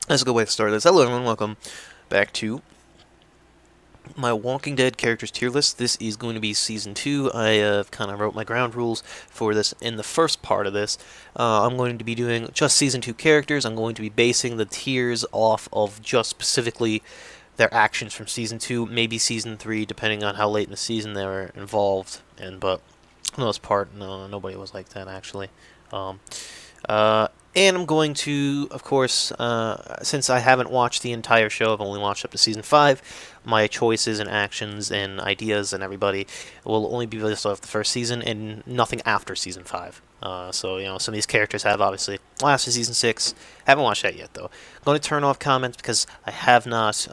That's a good way to start this. Hello everyone, welcome back to my Walking Dead characters tier list. This is going to be Season 2. I kind of wrote my ground rules for this in the first part of this. I'm going to be doing just Season 2 characters. I'm going to be basing the tiers off of just specifically their actions from Season 2, maybe Season 3, depending on how late in the season they were involved. But for the most part, no, nobody was like that, actually. Um, and I'm going to, of course, since I haven't watched the entire show, I've only watched up to Season 5, my choices and actions and ideas and everybody will only be based off the first season and nothing after Season 5. So, some of these characters have obviously lasted Season 6. Haven't watched that yet, though. I'm going to turn off comments because I have not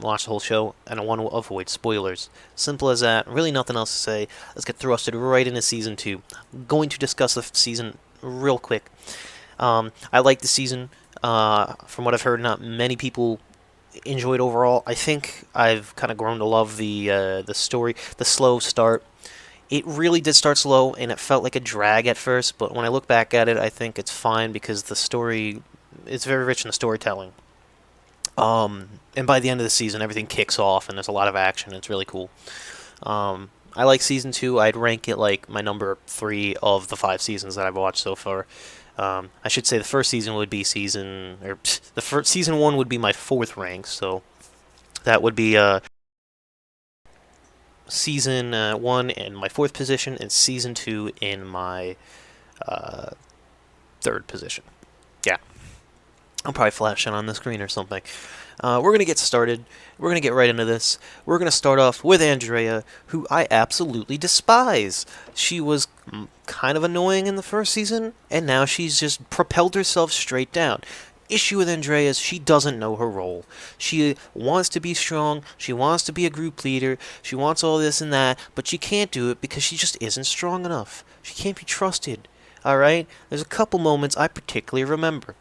watched the whole show and I want to avoid spoilers. Simple as that. Really nothing else to say. Let's get thrusted right into Season 2. I'm going to discuss the season real quick. I like the season. From what I've heard, not many people enjoyed overall. I think I've kind of grown to love the story, the slow start. It really did start slow, and it felt like a drag at first. But when I look back at it, I think it's fine because the story it's very rich in the storytelling. And by the end of the season, everything kicks off, and there's a lot of action. It's really cool. I like Season 2. I'd rank it like my number 3 of the 5 seasons that I've watched so far. I should say the first season would be Season 1 would be my 4th rank, so that would be Season 1 in my 4th position, and Season 2 in my 3rd position. Yeah, I'll probably flash it on the screen or something. We're going to get started. We're going to get right into this. We're going to start off with Andrea, who I absolutely despise. She was kind of annoying in the first season, and now she's just propelled herself straight down. Issue with Andrea is she doesn't know her role. She wants to be strong, she wants to be a group leader, she wants all this and that, but she can't do it because she just isn't strong enough. She can't be trusted. Alright? There's a couple moments I particularly remember.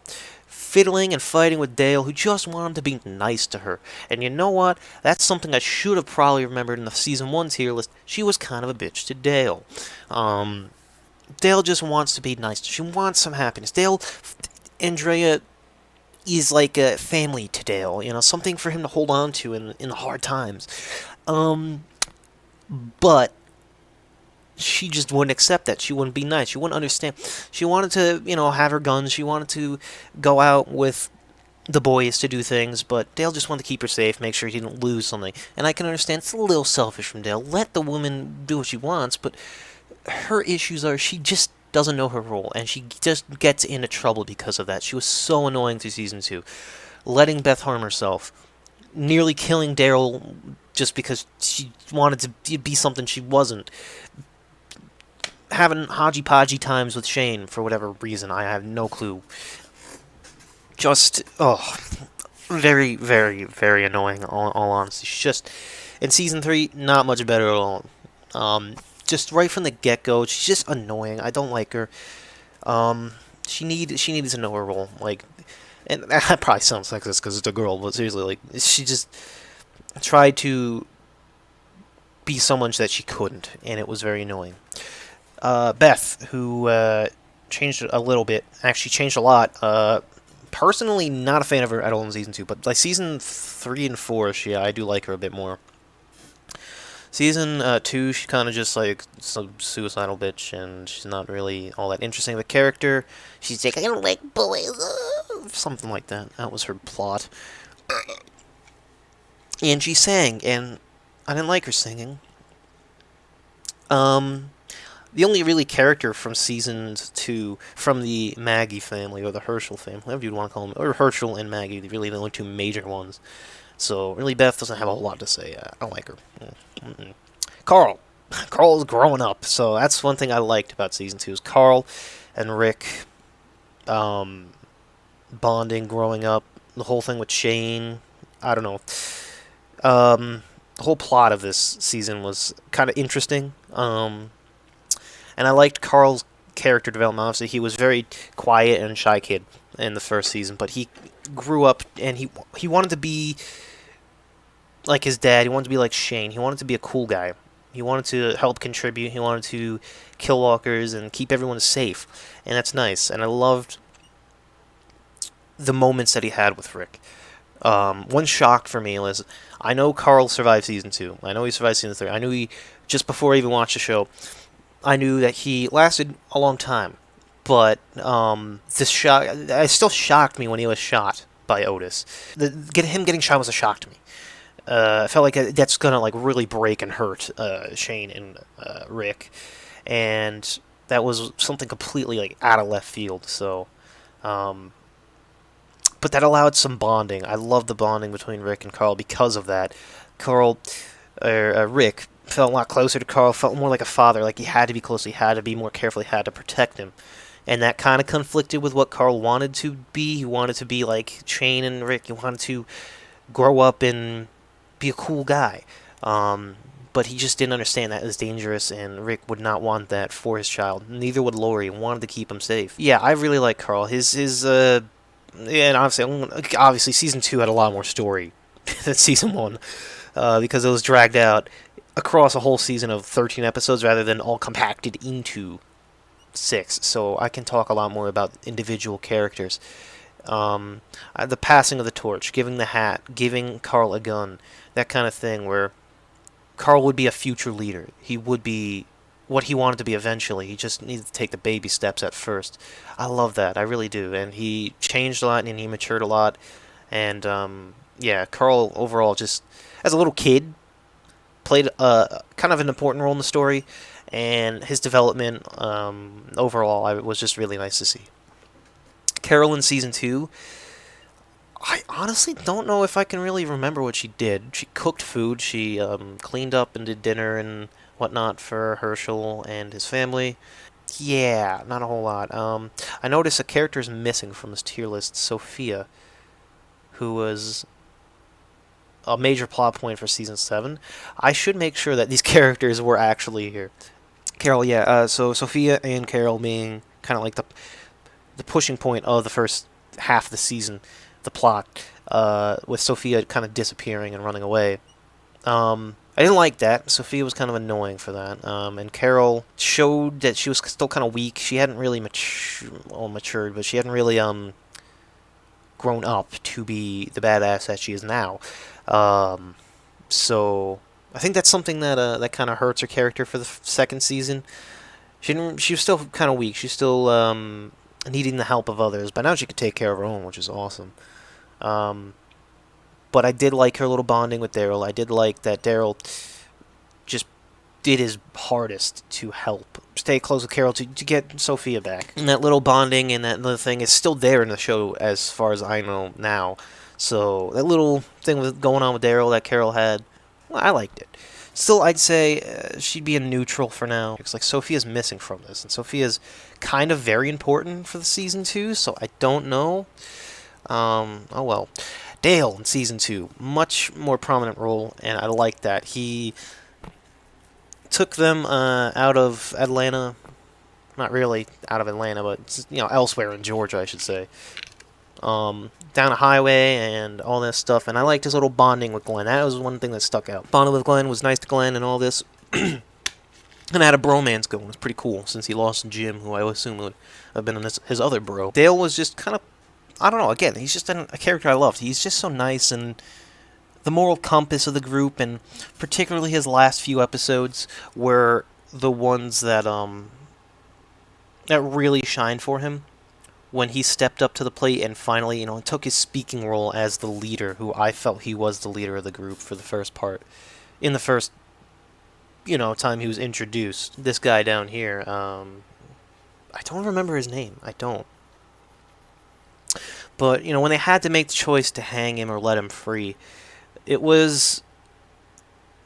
Fiddling and fighting with Dale, who just wanted to be nice to her. And you know what? That's something I should have probably remembered in the Season 1 tier list. She was kind of a bitch to Dale. Dale just wants to be nice. She wants some happiness. Andrea is like a family to Dale. Something for him to hold on to in the hard times. But she just wouldn't accept that. She wouldn't be nice. She wouldn't understand. She wanted to, have her guns. She wanted to go out with the boys to do things, but Dale just wanted to keep her safe, make sure he didn't lose something. And I can understand it's a little selfish from Dale. Let the woman do what she wants, but her issues are she just doesn't know her role, and she just gets into trouble because of that. She was so annoying through Season 2. Letting Beth harm herself. Nearly killing Daryl just because she wanted to be something she wasn't. Having hodgy-podgy times with Shane for whatever reason. I have no clue. Just, very, very, very annoying, all honesty. She's just, in Season 3, not much better at all. Just right from the get-go, she's just annoying. I don't like her. She needed to know her role. And that probably sounds sexist because it's a girl, but seriously, she just tried to be someone that she couldn't, and it was very annoying. Beth, who changed a little bit, actually changed a lot. Personally, not a fan of her at all in Season 2, but like Season 3 and 4, I do like her a bit more. Season 2, she's kind of just like some suicidal bitch, and she's not really all that interesting of a character. She's like, I don't like boys, something like that. That was her plot. And she sang, and I didn't like her singing. The only really character from Season 2, from the Maggie family, or the Herschel family, whatever you'd want to call them, or Herschel and Maggie, really the only two major ones. So, really, Beth doesn't have a whole lot to say. I don't like her. Carl. Carl's growing up, so that's one thing I liked about Season 2, is Carl and Rick bonding, growing up. The whole thing with Shane, I don't know. The whole plot of this season was kind of interesting. And I liked Carl's character development. Obviously, he was very quiet and shy kid in the first season, but he grew up and he wanted to be like his dad. He wanted to be like Shane. He wanted to be a cool guy. He wanted to help contribute. He wanted to kill walkers and keep everyone safe, and that's nice. And I loved the moments that he had with Rick. One shock for me was, I know Carl survived season 2. I know he survived season 3. I knew he, just before I even watched the show, I knew that he lasted a long time. But this shock, it still shocked me when he was shot by Otis. Him getting shot was a shock to me. I felt like that's gonna like really break and hurt Shane and Rick, and that was something completely like out of left field. So, but that allowed some bonding. I love the bonding between Rick and Carl because of that. Rick felt a lot closer to Carl. Felt more like a father. Like he had to be close. He had to be more careful. He had to protect him. And that kind of conflicted with what Carl wanted to be. He wanted to be like Shane and Rick. He wanted to grow up and be a cool guy. But he just didn't understand that it was dangerous, and Rick would not want that for his child. Neither would Laurie. Wanted to keep him safe. Yeah, I really like Carl. And obviously, season 2 had a lot more story than season 1, because it was dragged out across a whole season of 13 episodes rather than all compacted into 6. So I can talk a lot more about individual characters. The passing of the torch, giving the hat, giving Carl a gun, that kind of thing, where Carl would be a future leader. He would be what he wanted to be eventually. He just needed to take the baby steps at first. I love that. I really do. And he changed a lot, and he matured a lot. And, yeah, Carl overall, just as a little kid, played kind of an important role in the story. And his development, overall, was just really nice to see. Carol in season 2, I honestly don't know if I can really remember what she did. She cooked food, she cleaned up and did dinner and whatnot for Herschel and his family. Yeah, not a whole lot. I noticed a character is missing from this tier list, Sophia, who was a major plot point for season 7. I should make sure that these characters were actually here. Carol, yeah, so Sophia and Carol being kind of like the pushing point of the first half of the season, the plot, with Sophia kind of disappearing and running away. I didn't like that. Sophia was kind of annoying for that. And Carol showed that she was still kind of weak. She hadn't really matured, but she hadn't really grown up to be the badass that she is now. So I think that's something that kind of hurts her character for the second season. She was still kind of weak. She's still needing the help of others, but now she could take care of her own, which is awesome. But I did like her little bonding with Daryl. I did like that Daryl just did his hardest to help stay close with Carol to get Sophia back. And that little bonding and that little thing is still there in the show as far as I know now. So that little thing going on with Daryl that Carol had, well, I liked it. Still, I'd say she'd be a neutral for now. Because like Sophia's missing from this, and Sophia's kind of very important for the season 2. So I don't know. Oh well. Dale in season 2, much more prominent role, and I like that. He took them out of Atlanta, not really out of Atlanta, but elsewhere in Georgia, I should say. Down a highway and all this stuff, and I liked his little bonding with Glenn. That was one thing that stuck out. Bonding with Glenn was nice to Glenn and all this, and I had a bromance going. It was pretty cool since he lost Jim, who I would assume would have been his other bro. Dale was just kind of, I don't know, again, he's just a character I loved. He's just so nice and the moral compass of the group, and particularly his last few episodes were the ones that really shined for him when he stepped up to the plate and finally, took his speaking role as the leader, who I felt he was the leader of the group for the first part. In the first, time he was introduced. This guy down here, I don't remember his name. I don't. But, when they had to make the choice to hang him or let him free, it was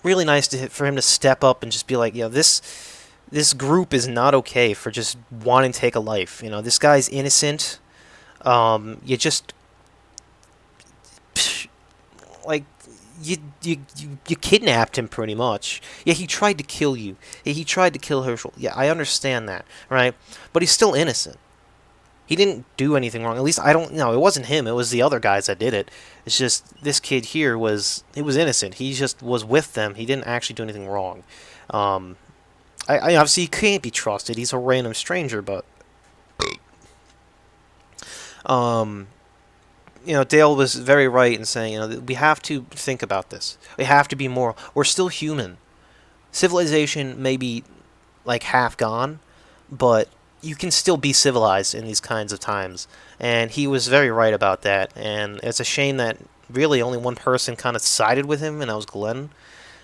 really nice for him to step up and just be like, this group is not okay for just wanting to take a life. This guy's innocent. You just, like, you kidnapped him pretty much. Yeah, he tried to kill you. Yeah, he tried to kill Herschel. Yeah, I understand that, right? But he's still innocent. He didn't do anything wrong. At least I don't know. It wasn't him. It was the other guys that did it. It's just this kid here was innocent. He just was with them. He didn't actually do anything wrong. Um, I obviously can't be trusted. He's a random stranger, but um, Dale was very right in saying, we have to think about this. We have to be moral. We're still human. Civilization may be like half gone, but you can still be civilized in these kinds of times. And he was very right about that. And it's a shame that really only one person kind of sided with him, and that was Glenn.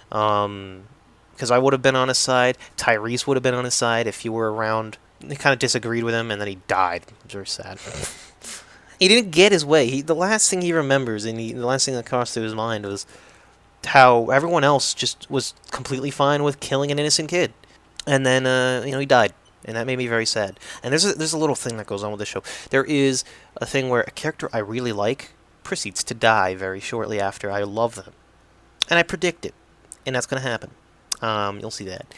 Because I would have been on his side. Tyrese would have been on his side if he were around. He kind of disagreed with him, and then he died. It was very sad. He didn't get his way. The last thing he remembers, and the last thing that crossed through his mind was how everyone else just was completely fine with killing an innocent kid. And then, he died. And that made me very sad. And there's a little thing that goes on with the show. There is a thing where a character I really like proceeds to die very shortly after I love them. And I predict it. And that's going to happen. You'll see that.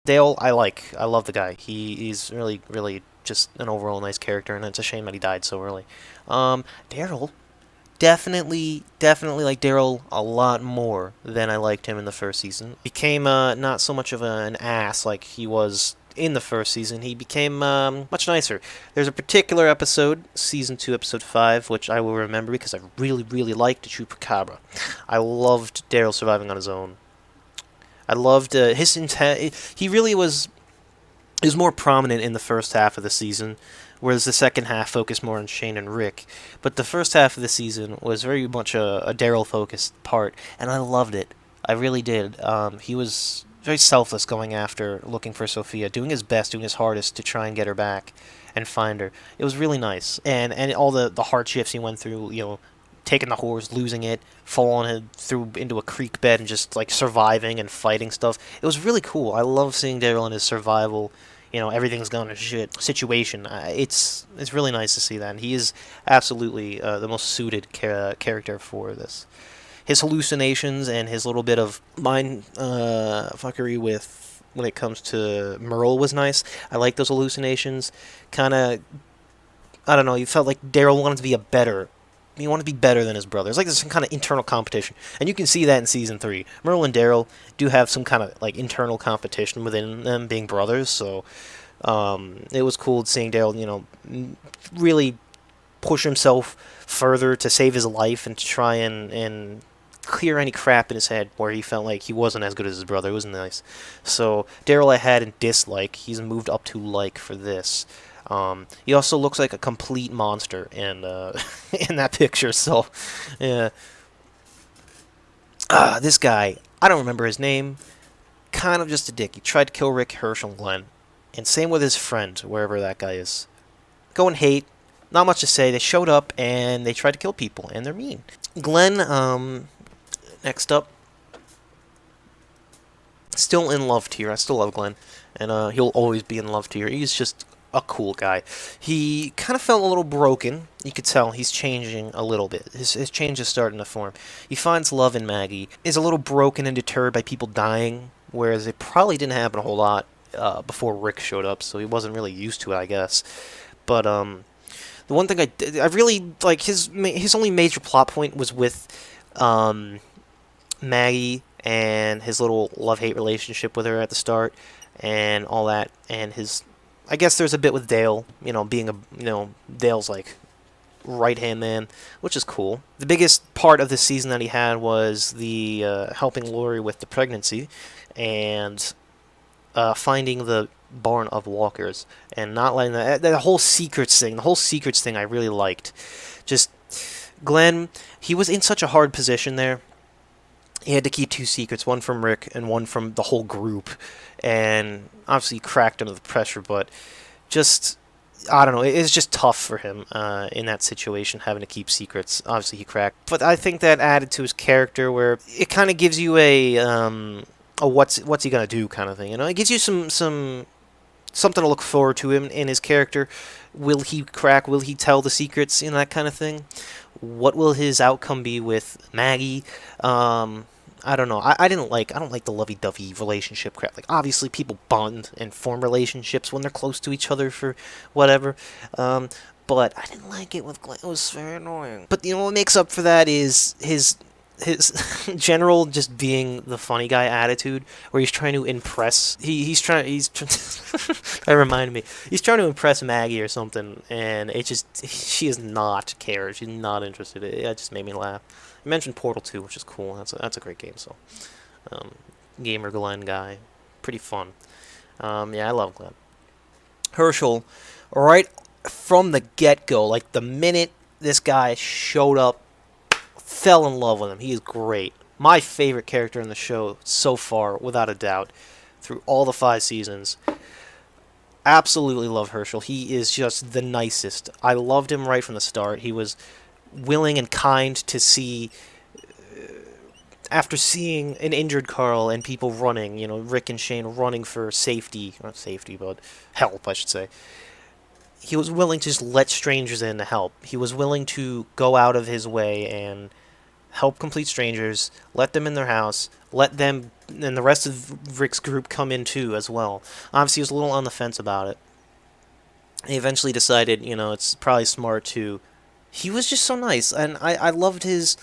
Dale, I like. I love the guy. He's really, really just an overall nice character, and it's a shame that he died so early. Daryl, definitely like Daryl a lot more than I liked him in the first season. Became not so much of an ass like he was in the first season. He became much nicer. There's a particular episode, season 2, episode 5, which I will remember because I really, really liked Chupacabra. I loved Daryl surviving on his own. I loved his intent. He really was. He was more prominent in the first half of the season, whereas the second half focused more on Shane and Rick. But the first half of the season was very much a Daryl focused part, and I loved it. I really did. He was very selfless, going after, looking for Sophia, doing his best, doing his hardest to try and get her back and find her. It was really nice, and all the hardships he went through, taking the horse, losing it, falling through into a creek bed, and just like surviving and fighting stuff. It was really cool. I love seeing Daryl in his survival. Everything's gone to shit situation. It's really nice to see that. And he is absolutely the most suited character for this. His hallucinations and his little bit of mind fuckery with when it comes to Merle was nice. I like those hallucinations. Kind of, I don't know. You felt like Daryl wanted to be he wanted to be better than his brother. It's like there's some kind of internal competition. And you can see that in Season 3. Merle and Daryl do have some kind of like internal competition within them, being brothers. So it was cool seeing Daryl, really push himself further to save his life and to try and clear any crap in his head where he felt like he wasn't as good as his brother. It was nice. So Daryl I had in dislike. He's moved up to like for this. He also looks like a complete monster in in that picture. So, yeah. This guy, I don't remember his name. Kind of just a dick. He tried to kill Rick, Herschel, and Glenn, and same with his friend, wherever that guy is. Go and hate. Not much to say. They showed up and they tried to kill people, and they're mean. Glenn, next up, still in love tier. I still love Glenn, and he'll always be in love tier. He's just a cool guy. He kind of felt a little broken. You could tell he's changing a little bit. His change is starting to form. He finds love in Maggie. Is a little broken and deterred by people dying, whereas it probably didn't happen a whole lot before Rick showed up, so he wasn't really used to it, I guess. But the one thing I really like, his only major plot point was with Maggie and his little love-hate relationship with her at the start and all that, and I guess there's a bit with Dale, being Dale's like right-hand man, which is cool. The biggest part of the season that he had was the helping Laurie with the pregnancy and finding the barn of walkers and not letting the whole secrets thing. The whole secrets thing I really liked. Just Glenn, he was in such a hard position there. He had to keep 2 secrets, one from Rick and one from the whole group. And obviously he cracked under the pressure, but just, I don't know, it's just tough for him in that situation, having to keep secrets. Obviously he cracked. But I think that added to his character where it kind of gives you a what's he gonna do kind of thing. It gives you something to look forward to him in his character. Will he crack? Will he tell the secrets? That kind of thing. What will his outcome be with Maggie? I don't know. I don't like the lovey-dovey relationship crap. Like, obviously people bond and form relationships when they're close to each other for whatever. but I didn't like it with Glenn. It was very annoying. But what makes up for that is his general just being the funny guy attitude, where he's trying to impress. He's trying. That reminded me. He's trying to impress Maggie or something, and she is not cared. She's not interested. It just made me laugh. I mentioned Portal 2, which is cool. That's a great game. So, gamer Glenn guy, pretty fun. Yeah, I love Glenn. Herschel, right from the get-go, like the minute this guy showed up, fell in love with him. He is great. My favorite character in the show so far, without a doubt, through all the 5 seasons. Absolutely love Herschel. He is just the nicest. I loved him right from the start. He was willing and kind to see, after seeing an injured Carl and people running, Rick and Shane running for safety, not safety, but help, I should say. He was willing to just let strangers in to help. He was willing to go out of his way and help complete strangers, let them in their house, let them and the rest of Rick's group come in too as well. Obviously, he was a little on the fence about it. He eventually decided, it's probably smart to... He was just so nice, and I loved his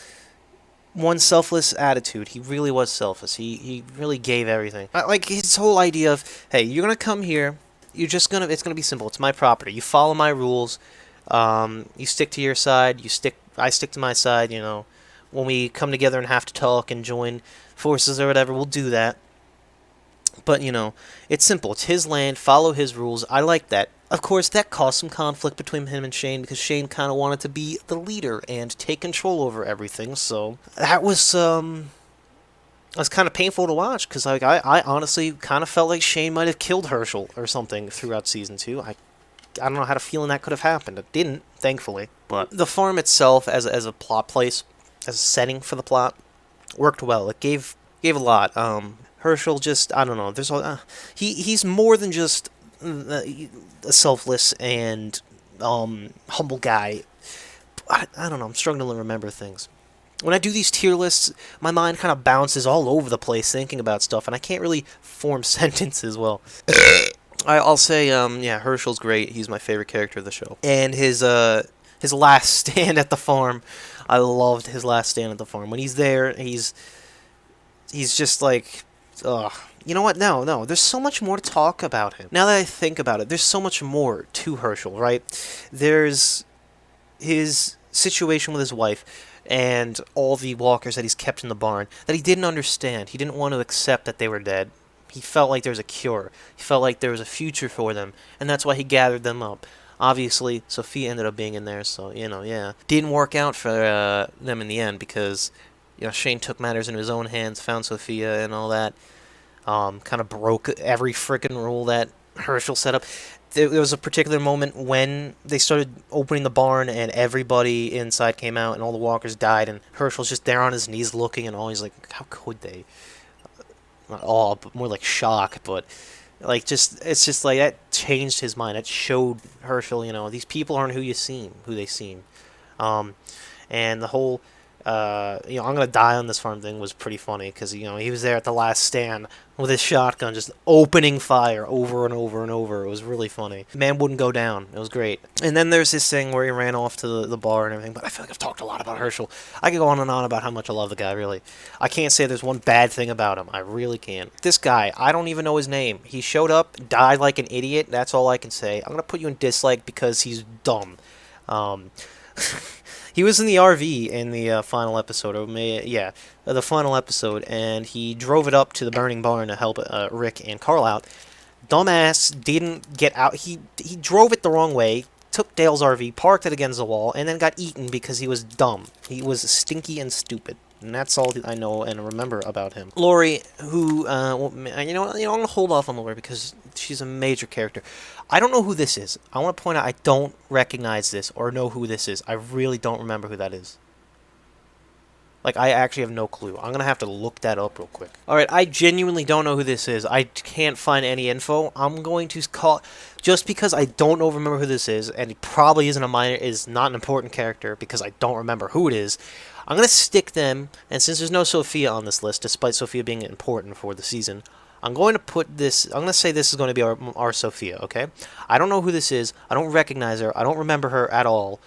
one selfless attitude. He really was selfless. He really gave everything. Like his whole idea of, hey, you're gonna come here, it's gonna be simple. It's my property. You follow my rules. You stick to your side. I stick to my side. When we come together and have to talk and join forces or whatever, we'll do that. But, it's simple. It's his land. Follow his rules. I like that. Of course, that caused some conflict between him and Shane, because Shane kind of wanted to be the leader and take control over everything. So that was kind of painful to watch, because I honestly kind of felt like Shane might have killed Herschel or something throughout Season 2. I don't know, how to feeling that could have happened. It didn't, thankfully. But the farm itself, as a plot place, as a setting for the plot, worked well. It gave a lot. Herschel just, I don't know. He's more than just a selfless and humble guy. I don't know. I'm struggling to remember things. When I do these tier lists, my mind kind of bounces all over the place thinking about stuff, and I can't really form sentences well. I'll say, Herschel's great. He's my favorite character of the show. And his last stand at the farm, I loved his last stand at the farm. When he's there, he's just like, you know what? No. There's so much more to talk about him. Now that I think about it, there's so much more to Herschel, right? There's his situation with his wife and all the walkers that he's kept in the barn that he didn't understand. He didn't want to accept that they were dead. He felt like there was a cure. He felt like there was a future for them, and that's why he gathered them up. Obviously, Sophia ended up being in there, so, Didn't work out for them in the end, because, Shane took matters into his own hands, found Sophia and all that. Kind of broke every frickin' rule that Herschel set up. There was a particular moment when they started opening the barn and everybody inside came out and all the walkers died, and Herschel's just there on his knees looking and all. He's like, how could they? Not all, but more like shock, but it's just like that changed his mind. It showed Herschel, these people aren't who they seem. And the whole I'm gonna die on this farm thing was pretty funny, because he was there at the last stand with his shotgun just opening fire over and over and over. It was really funny. The man wouldn't go down. It was great. And then there's this thing where he ran off to the bar and everything, but I feel like I've talked a lot about Herschel. I could go on and on about how much I love the guy, really. I can't say there's one bad thing about him. I really can't. This guy, I don't even know his name. He showed up, died like an idiot. That's all I can say. I'm gonna put you in dislike because he's dumb. He was in the RV in the final episode, the final episode, and he drove it up to the burning barn to help Rick and Carl out. Dumbass didn't get out. He drove it the wrong way, took Dale's RV, parked it against the wall, and then got eaten because he was dumb. He was stinky and stupid. And that's all I know and remember about him. Laurie, who, I'm going to hold off on Laurie because she's a major character. I don't know who this is. I want to point out I don't recognize this or know who this is. I really don't remember who that is. I actually have no clue. I'm going to have to look that up real quick. Alright, I genuinely don't know who this is. I can't find any info. I'm going to call... Just because I don't remember who this is, and he probably is not an important character because I don't remember who it is, I'm going to stick them, and since there's no Sophia on this list, despite Sophia being important for the season, I'm going to put this. I'm going to say this is going to be our Sophia. Okay. I don't know who this is. I don't recognize her. I don't remember her at all.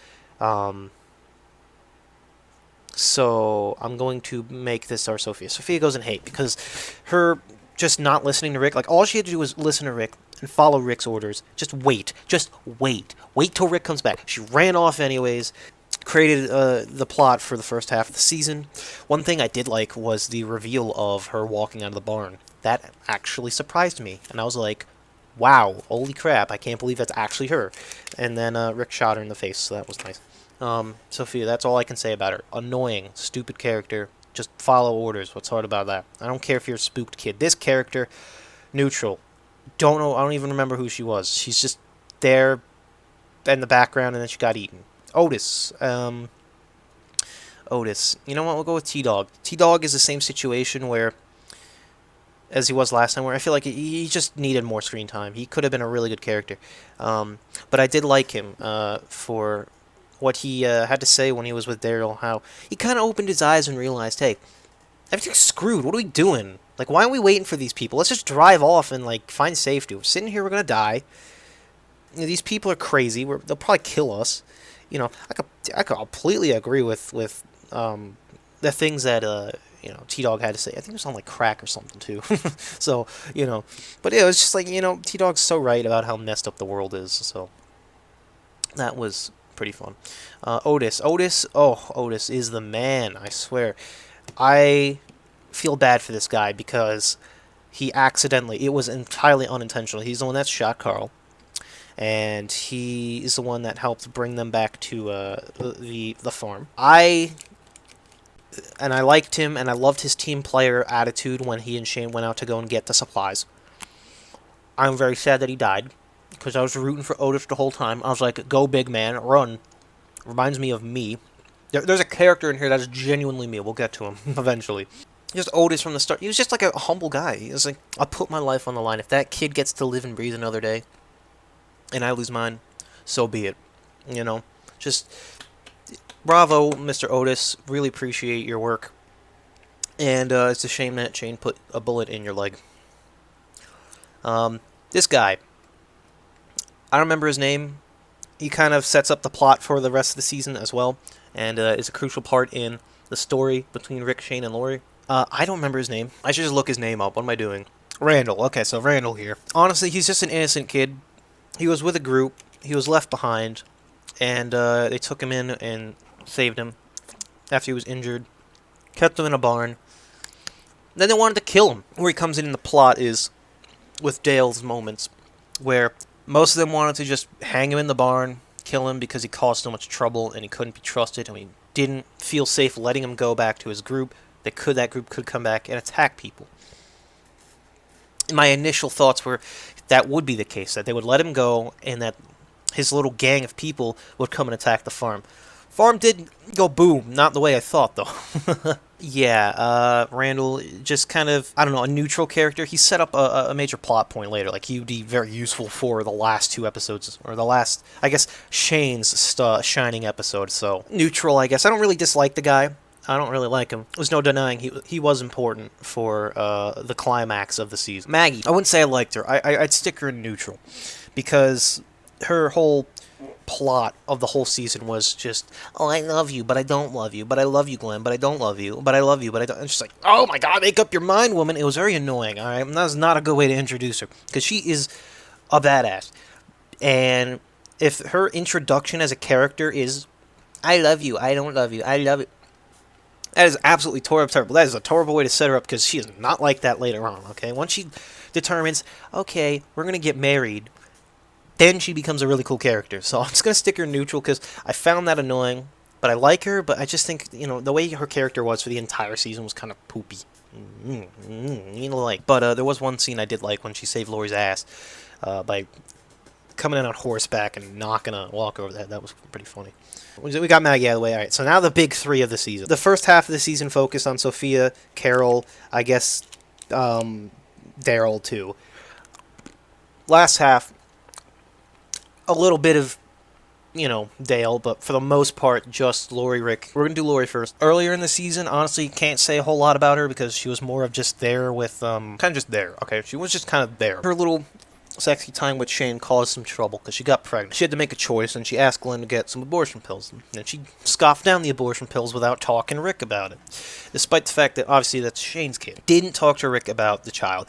So I'm going to make this our Sophia. Sophia goes in hate because her just not listening to Rick. Like, all she had to do was listen to Rick and follow Rick's orders. Just wait. Just wait. Wait till Rick comes back. She ran off anyways. Created the plot for the first half of the season. One thing I did like was the reveal of her walking out of the barn. That actually surprised me. And I was like, wow, holy crap, I can't believe that's actually her. And then Rick shot her in the face, so that was nice. Sophia, that's all I can say about her. Annoying, stupid character. Just follow orders. What's hard about that? I don't care if you're a spooked kid. This character, neutral. Don't know. I don't even remember who she was. She's just there in the background, and then she got eaten. Otis. Otis. You know what? We'll go with T-Dog. T-Dog is the same situation where, as he was last time, where I feel like he just needed more screen time. He could have been a really good character. But I did like him for what he had to say when he was with Daryl, how he kind of opened his eyes and realized, hey, everything's screwed. What are we doing? Like, why aren't we waiting for these people? Let's just drive off and, like, find safety. We're sitting here, we're going to die. You know, these people are crazy. They'll probably kill us. You know, I could completely agree with the things that, T-Dog had to say. I think it was on, like, crack or something, too. So, but yeah, it was just like, T-Dog's so right about how messed up the world is. So that was pretty fun. Otis. Otis is the man, I swear. I feel bad for this guy because it was entirely unintentional. He's the one that shot Carl, and he is the one that helped bring them back to the farm. I liked him, and I loved his team player attitude when he and Shane went out to go and get the supplies. I'm very sad that he died, because I was rooting for Otis the whole time. I was like, go big man, run. Reminds me of me. There's a character in here that's genuinely me. We'll get to him eventually. Just Otis from the start. He was just like a humble guy. He was like, I'll put my life on the line. If that kid gets to live and breathe another day, and I lose mine, so be it. Just bravo, Mr. Otis. Really appreciate your work. And it's a shame that Shane put a bullet in your leg. This guy, I don't remember his name. He kind of sets up the plot for the rest of the season as well, and is a crucial part in the story between Rick, Shane, and Laurie. I don't remember his name. I should just look his name up. What am I doing? Randall. Okay, so Randall here. Honestly, he's just an innocent kid. He was with a group. He was left behind, and they took him in and saved him after he was injured. Kept him in a barn. Then they wanted to kill him. Where he comes in the plot is with Dale's moments, where most of them wanted to just hang him in the barn, kill him because he caused so much trouble and he couldn't be trusted, and we didn't feel safe letting him go back to his group. That group could come back and attack people. My initial thoughts were that would be the case, that they would let him go and that his little gang of people would come and attack the farm. Farm did go boom, not the way I thought, though. Yeah, Randall, just kind of, I don't know, a neutral character. He set up a major plot point later. Like, he would be very useful for the last two episodes, or the last, I guess, Shane's shining episode. So, neutral, I guess. I don't really dislike the guy. I don't really like him. There's no denying he was important for the climax of the season. Maggie, I wouldn't say I liked her. I'd stick her in neutral, because her whole plot of the whole season was just, oh, I love you, but I don't love you, but I love you, Glenn, but I don't love you, but I love you, but I don't. And she's like, oh my god, make up your mind, woman. It was very annoying, alright? And that's not a good way to introduce her, because she is a badass. And if her introduction as a character is, I love you, I don't love you, I love you, that is absolutely terrible. That is a terrible way to set her up, because she is not like that later on, okay? Once she determines, okay, we're going to get married, then she becomes a really cool character. So I'm just going to stick her neutral, because I found that annoying. But I like her, but I just think, the way her character was for the entire season was kind of poopy. But there was one scene I did like when she saved Laurie's ass by coming in on horseback and knocking a walk over that. That was pretty funny. We got Maggie out of the way. All right, so now the big three of the season. The first half of the season focused on Sophia, Carol, I guess Daryl, too. Last half, a little bit of Dale, but for the most part, just Laurie, Rick. We're going to do Laurie first. Earlier in the season, honestly, can't say a whole lot about her because she was more of just there with, kind of just there, okay? She was just kind of there. Her little sexy time with Shane caused some trouble because she got pregnant. She had to make a choice, and she asked Glenn to get some abortion pills. And she scoffed down the abortion pills without talking to Rick about it, despite the fact that, obviously, that's Shane's kid. Didn't talk to Rick about the child.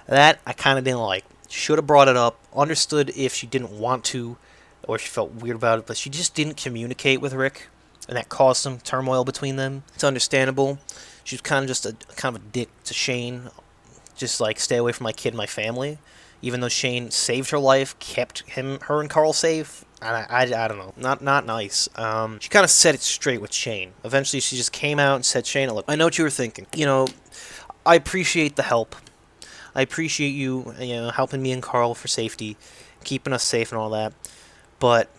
That I kind of didn't like. Should have brought it up, understood if she didn't want to, or she felt weird about it, but she just didn't communicate with Rick, and that caused some turmoil between them. It's understandable. She was kind of a dick to Shane, just like, stay away from my kid and my family, even though Shane saved her life, kept her and Carl safe. I don't know, not nice. She kind of set it straight with Shane. Eventually, she just came out and said, Shane, look, I know what you were thinking. I appreciate the help. I appreciate you, helping me and Carl for safety, keeping us safe and all that. But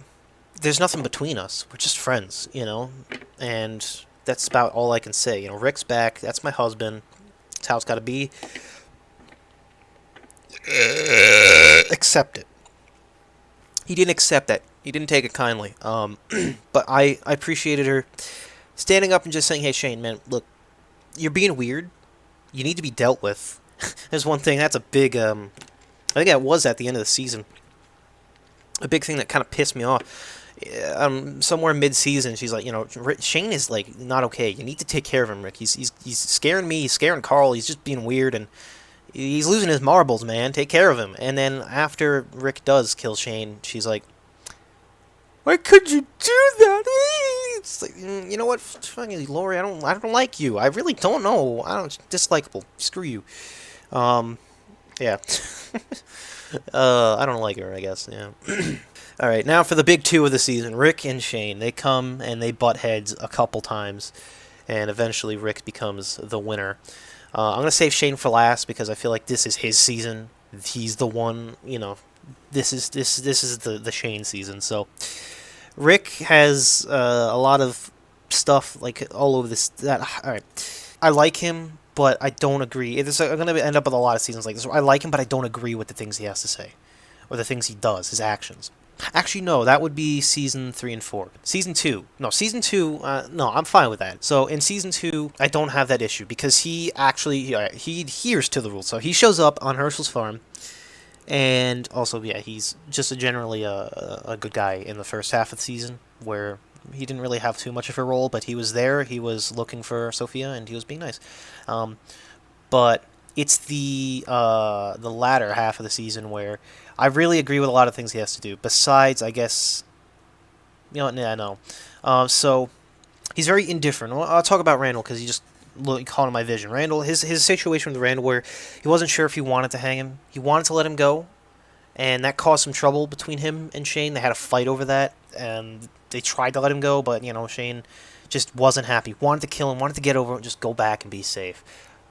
there's nothing between us. We're just friends, and that's about all I can say. Rick's back. That's my husband. That's how it's got to be. Accept it. He didn't accept that. He didn't take it kindly. But I appreciated her standing up and just saying, hey, Shane, man, look, you're being weird. You need to be dealt with. There's one thing. That's a big, I think that was at the end of the season. A big thing that kind of pissed me off. Somewhere mid-season, she's like, Shane is, like, not okay. You need to take care of him, Rick. He's scaring me. He's scaring Carl. He's just being weird, and he's losing his marbles, man. Take care of him. And then after Rick does kill Shane, she's like, why could you do that? It's like, you know what, fucking Laurie, I don't like you. I really don't know. Dislikable. Screw you. Yeah. I don't like her, I guess, yeah. Alright, now for the big two of the season, Rick and Shane. They come and they butt heads a couple times, and eventually Rick becomes the winner. I'm going to save Shane for last because I feel like this is his season. He's the one, this is the Shane season. So Rick has a lot of stuff like all over this. Alright, I like him, but I don't agree. I'm going to end up with a lot of seasons like this. I like him, but I don't agree with the things he has to say, or the things he does, his actions. Actually, no, that would be season 3 and 4. Season 2. No, I'm fine with that. So, in season 2, I don't have that issue, because he actually, he adheres to the rules. So, he shows up on Herschel's farm, and also, yeah, he's just generally a good guy in the first half of the season, where he didn't really have too much of a role, but he was there, he was looking for Sophia, and he was being nice. But it's the latter half of the season where I really agree with a lot of things he has to do. Besides, I guess, no. So he's very indifferent. I'll talk about Randall because he just caught in my vision. Randall, his situation with Randall, where he wasn't sure if he wanted to hang him. He wanted to let him go, and that caused some trouble between him and Shane. They had a fight over that, and they tried to let him go, but Shane just wasn't happy. Wanted to kill him. Wanted to get over it and just go back and be safe.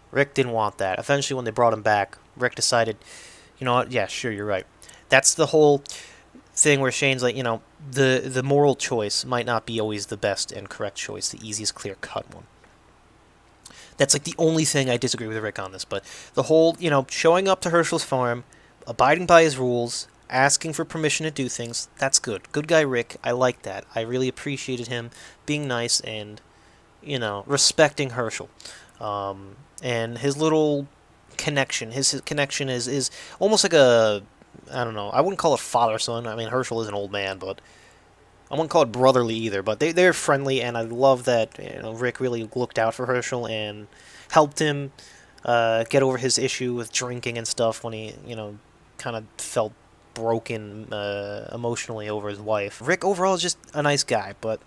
Rick didn't want that. Eventually, when they brought him back, Rick decided, you know what, yeah, sure, you're right. That's the whole thing where Shane's like, the moral choice might not be always the best and correct choice, the easiest, clear-cut one. That's like the only thing I disagree with Rick on this, but the whole, showing up to Herschel's farm, abiding by his rules, asking for permission to do things, that's good. Good guy Rick, I like that. I really appreciated him being nice and, respecting Herschel. And his little connection, his connection is almost like I don't know, I wouldn't call it father-son. I mean, Herschel is an old man, but I wouldn't call it brotherly either. But they're friendly, and I love that Rick really looked out for Herschel and helped him get over his issue with drinking and stuff when he, kind of felt broken emotionally over his wife. Rick overall is just a nice guy, but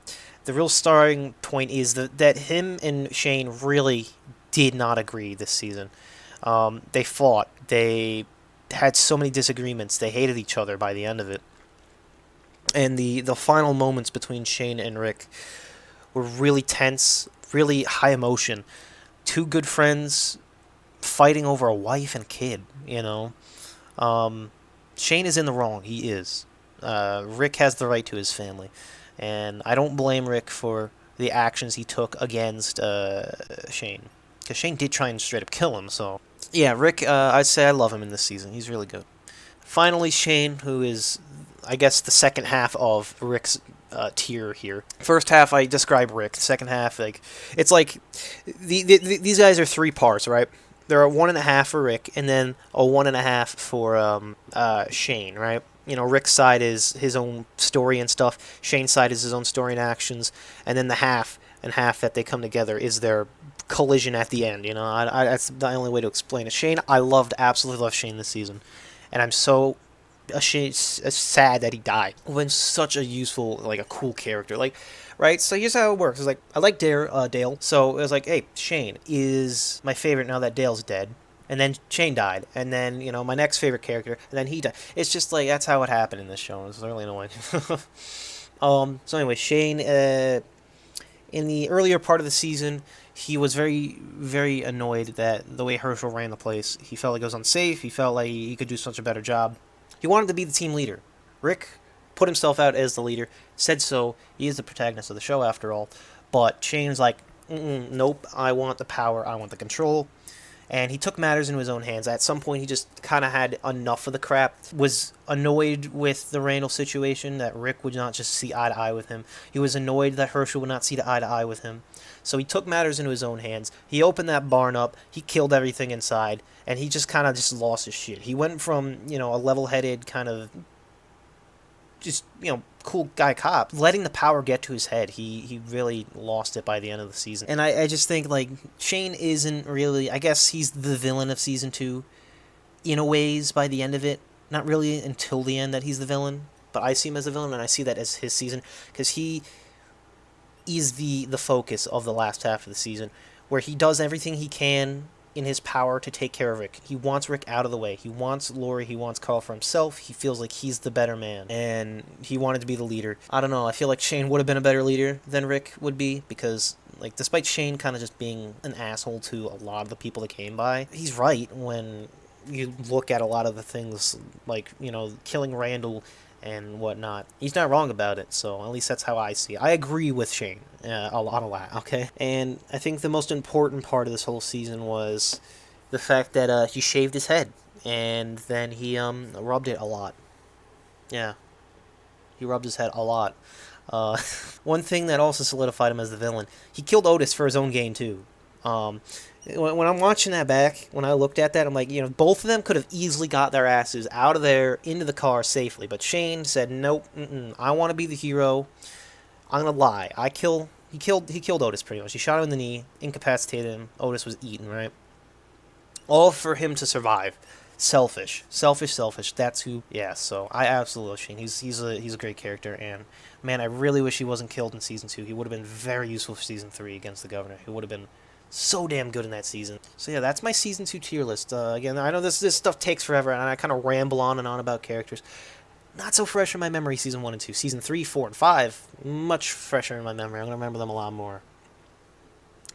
the real starting point is that him and Shane really did not agree this season. They fought. They had so many disagreements. They hated each other by the end of it. And the final moments between Shane and Rick were really tense, really high emotion. Two good friends fighting over a wife and kid, Shane is in the wrong. He is. Rick has the right to his family. And I don't blame Rick for the actions he took against Shane. Because Shane did try and straight up kill him, so... Yeah, Rick, I'd say I love him in this season. He's really good. Finally, Shane, who is I guess, the second half of Rick's tier here. First half, I describe Rick. Second half, like, it's like these guys are three parts, right? There are 1.5 for Rick, and then a 1.5 for Shane, right? You know, Rick's side is his own story and stuff. Shane's side is his own story and actions, and then the half and half that they come together is their collision at the end. You know, that's the only way to explain it. Shane, I absolutely loved Shane this season, and I'm so sad that he died. When such a useful, like a cool character, like, right? So here's how it works. It's like I like Dale, so it was like, hey, Shane is my favorite now that Dale's dead, and then Shane died, and then my next favorite character, and then he died. It's just like that's how it happened in this show. It's really annoying. So anyway, Shane, in the earlier part of the season, he was very, very annoyed that the way Herschel ran the place. He felt like it was unsafe. He felt like he could do such a better job. He wanted to be the team leader. Rick put himself out as the leader, said so. He is the protagonist of the show, after all. But Shane's like, nope, I want the power, I want the control. And he took matters into his own hands. At some point, he just kind of had enough of the crap. Was annoyed with the Randall situation, that Rick would not just see eye to eye with him. He was annoyed that Herschel would not see eye to eye with him. So he took matters into his own hands. He opened that barn up. He killed everything inside. And he just kind of just lost his shit. He went from, a level-headed kind of just, cool guy cop, letting the power get to his head. He really lost it by the end of the season. And I just think, like, Shane isn't really, I guess he's the villain of season 2 in a ways by the end of it. Not really until the end that he's the villain, but I see him as the villain, and I see that as his season, because he is the focus of the last half of the season, where he does everything he can in his power to take care of Rick. He wants Rick out of the way. He wants Laurie. He wants Carl for himself. He feels like he's the better man, and he wanted to be the leader. I don't know. I feel like Shane would have been a better leader than Rick would be, because, like, despite Shane kind of just being an asshole to a lot of the people that came by, he's right when you look at a lot of the things, like, killing Randall and whatnot. He's not wrong about it, so at least that's how I see it. I agree with Shane a lot, okay? And I think the most important part of this whole season was the fact that he shaved his head, and then he rubbed it a lot. Yeah, he rubbed his head a lot. One thing that also solidified him as the villain, he killed Otis for his own gain, too. When I'm watching that back, when I looked at that, I'm like, both of them could have easily got their asses out of there into the car safely. But Shane said, nope, I want to be the hero. I'm going to lie. He killed Otis pretty much. He shot him in the knee, incapacitated him. Otis was eaten, right? All for him to survive. Selfish. That's who. Yeah, so I absolutely love Shane. He's a great character, and man, I really wish he wasn't killed in season 2. He would have been very useful for season 3 against the governor. He would have been so damn good in that season. So yeah, that's my season 2 tier list. Again, I know this stuff takes forever, and I kind of ramble on and on about characters. Not so fresh in my memory, season 1 and 2. Season 3, 4, and 5, much fresher in my memory. I'm going to remember them a lot more.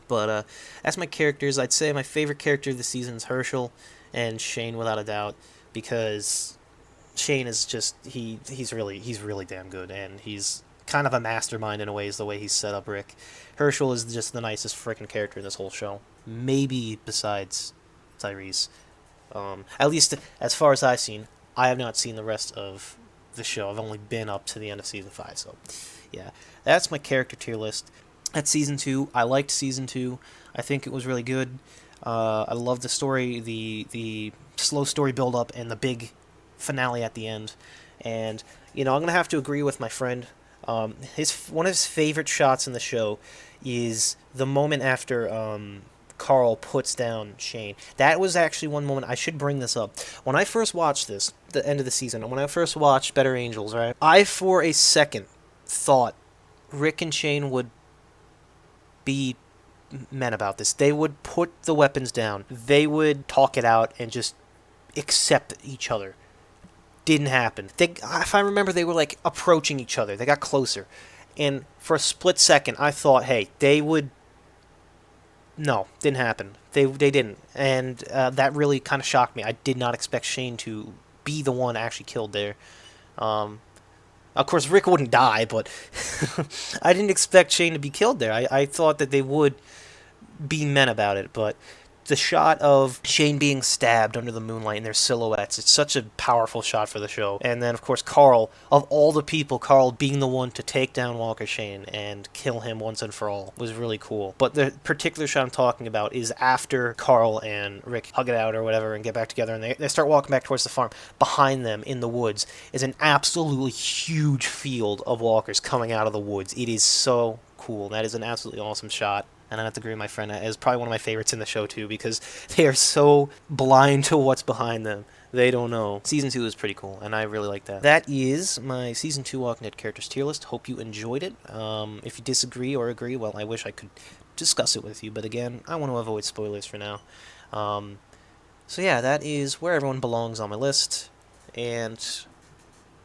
But as my characters, I'd say my favorite character of the season is Herschel and Shane, without a doubt, because Shane is just, he's really damn good, and he's kind of a mastermind in a way, is the way he's set up Rick. Herschel is just the nicest freaking character in this whole show. Maybe besides Tyrese. At least as far as I've seen. I have not seen the rest of the show. I've only been up to the end of season 5, so yeah. That's my character tier list. That's season 2. I liked season 2. I think it was really good. I love the story, the slow story build-up, and the big finale at the end. And, I'm going to have to agree with my friend. One of his favorite shots in the show is the moment after Carl puts down Shane. That was actually one moment, I should bring this up. When I first watched this, the end of the season, when I first watched Better Angels, right, I for a second thought Rick and Shane would be men about this. They would put the weapons down. They would talk it out and just accept each other. Didn't happen. If I remember, they were like approaching each other. They got closer. And for a split second, I thought, hey, they would... No, didn't happen. They didn't. And that really kind of shocked me. I did not expect Shane to be the one actually killed there. Of course, Rick wouldn't die, but I didn't expect Shane to be killed there. I thought that they would be men about it, but the shot of Shane being stabbed under the moonlight in their silhouettes. It's such a powerful shot for the show. And then, of course, Carl, of all the people, Carl being the one to take down Walker Shane and kill him once and for all was really cool. But the particular shot I'm talking about is after Carl and Rick hug it out or whatever and get back together, and they start walking back towards the farm. Behind them in the woods is an absolutely huge field of walkers coming out of the woods. It is so cool. That is an absolutely awesome shot. And I have to agree with my friend, that is probably one of my favorites in the show, too, because they are so blind to what's behind them. They don't know. Season 2 is pretty cool, and I really like that. That is my Season 2 Walking Dead characters tier list. Hope you enjoyed it. If you disagree or agree, well, I wish I could discuss it with you, but again, I want to avoid spoilers for now. So yeah, that is where everyone belongs on my list, and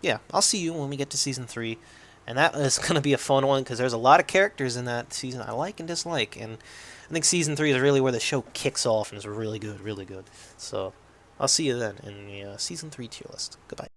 yeah, I'll see you when we get to Season 3. And that is going to be a fun one, because there's a lot of characters in that season I like and dislike. And I think Season 3 is really where the show kicks off and is really good, really good. So I'll see you then in the Season 3 tier list. Goodbye.